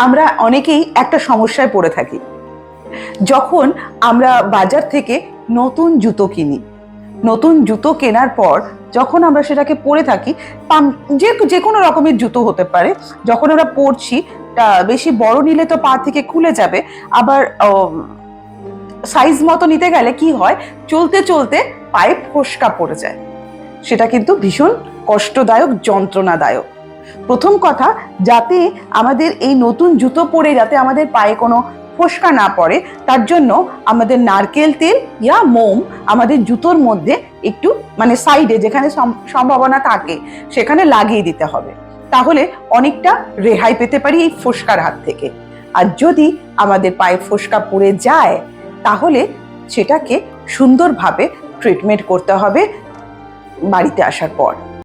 আমরা অনেকেই একটা সমস্যায় পড়ে থাকি। যখন আমরা বাজার থেকে নতুন জুতো কিনি, নতুন জুতো কেনার পর যখন আমরা সেটাকে পরে থাকি, যে কোনো রকমের জুতো হতে পারে, যখন আমরা পরছি বেশি বড় নিলে তো পা থেকে খুলে যাবে, আবার সাইজ মতো নিতে গেলে কি হয়, চলতে চলতে পায়ে ফোস্কা পড়ে যায়। সেটা কিন্তু ভীষণ কষ্টদায়ক, যন্ত্রণাদায়ক। প্রথম কথা, যাতে আমাদের এই নতুন জুতো পরে যাতে আমাদের পায়ে কোনো ফোস্কা না পড়ে, তার জন্য আমাদের নারকেল তেল ইয়া মোম আমাদের জুতোর মধ্যে একটু মানে সাইডে যেখানে সম্ভাবনা থাকে সেখানে লাগিয়ে দিতে হবে। তাহলে অনেকটা রেহাই পেতে পারি এই ফোস্কার হাত থেকে। আর যদি আমাদের পায়ে ফোস্কা পড়ে যায়, তাহলে সেটাকে সুন্দরভাবে ট্রিটমেন্ট করতে হবে বাড়িতে আসার পর।